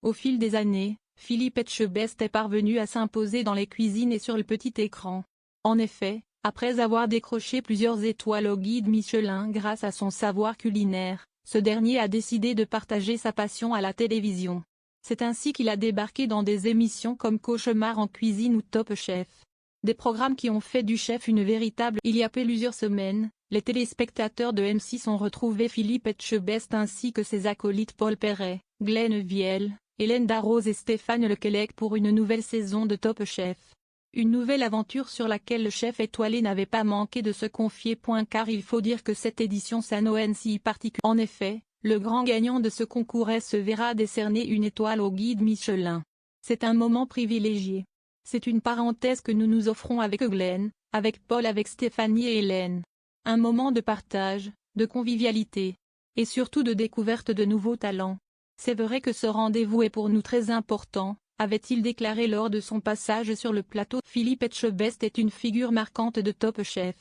Au fil des années, Philippe Etchebest est parvenu à s'imposer dans les cuisines et sur le petit écran. En effet, après avoir décroché plusieurs étoiles au guide Michelin grâce à son savoir culinaire, ce dernier a décidé de partager sa passion à la télévision. C'est ainsi qu'il a débarqué dans des émissions comme Cauchemar en cuisine ou Top Chef. Des programmes qui ont fait du chef une véritable. Il y a plusieurs semaines, les téléspectateurs de M6 ont retrouvé Philippe Etchebest ainsi que ses acolytes Paul Perret, Glenn Viel, Hélène Darroze et Stéphane Lequelec pour une nouvelle saison de Top Chef. Une nouvelle aventure sur laquelle le chef étoilé n'avait pas manqué de se confier. Car il faut dire que cette édition s'annonce si particulière. En effet, le grand gagnant de ce concours se verra décerner une étoile au guide Michelin. C'est un moment privilégié. C'est une parenthèse que nous nous offrons avec Glenn, avec Paul, avec Stéphanie et Hélène. Un moment de partage, de convivialité, et surtout de découverte de nouveaux talents. C'est vrai que ce rendez-vous est pour nous très important, avait-il déclaré lors de son passage sur le plateau. Philippe Etchebest est une figure marquante de Top Chef.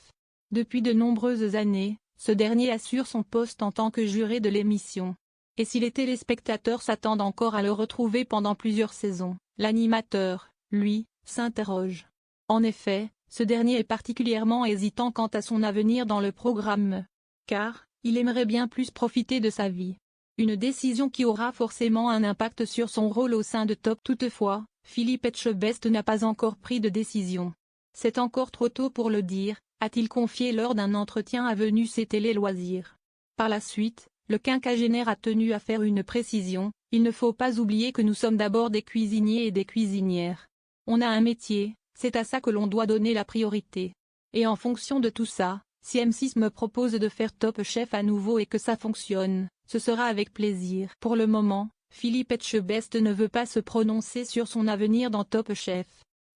Depuis de nombreuses années, ce dernier assure son poste en tant que juré de l'émission. Et si les téléspectateurs s'attendent encore à le retrouver pendant plusieurs saisons, l'animateur, lui, s'interroge. En effet, ce dernier est particulièrement hésitant quant à son avenir dans le programme. Car, il aimerait bien plus profiter de sa vie. Une décision qui aura forcément un impact sur son rôle au sein de Top. Toutefois, Philippe Etchebest n'a pas encore pris de décision. C'est encore trop tôt pour le dire, a-t-il confié lors d'un entretien à Venus et Télé Loisirs. Par la suite, le quinquagénaire a tenu à faire une précision, il ne faut pas oublier que nous sommes d'abord des cuisiniers et des cuisinières. On a un métier, c'est à ça que l'on doit donner la priorité. Et en fonction de tout ça, si M6 me propose de faire Top Chef à nouveau et que ça fonctionne, ce sera avec plaisir. Pour le moment, Philippe Etchebest ne veut pas se prononcer sur son avenir dans Top Chef.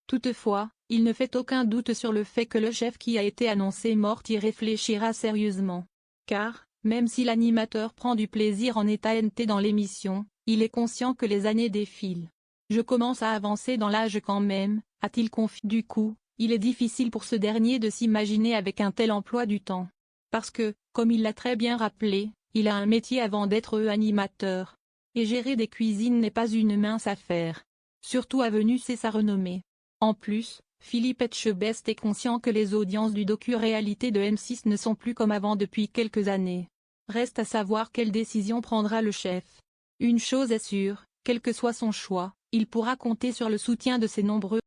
Toutefois, il ne fait aucun doute sur le fait que le chef qui a été annoncé mort y réfléchira sérieusement. Car, même si l'animateur prend du plaisir en état NT dans l'émission, il est conscient que les années défilent. Je commence à avancer dans l'âge quand même, a-t-il confié. Du coup, il est difficile pour ce dernier de s'imaginer avec un tel emploi du temps. Parce que, comme il l'a très bien rappelé, il a un métier avant d'être animateur. Et gérer des cuisines n'est pas une mince affaire. Surtout à Venus et sa renommée. En plus, Philippe Etchebest est conscient que les audiences du docu-réalité de M6 ne sont plus comme avant depuis quelques années. Reste à savoir quelle décision prendra le chef. Une chose est sûre, quel que soit son choix, il pourra compter sur le soutien de ses nombreux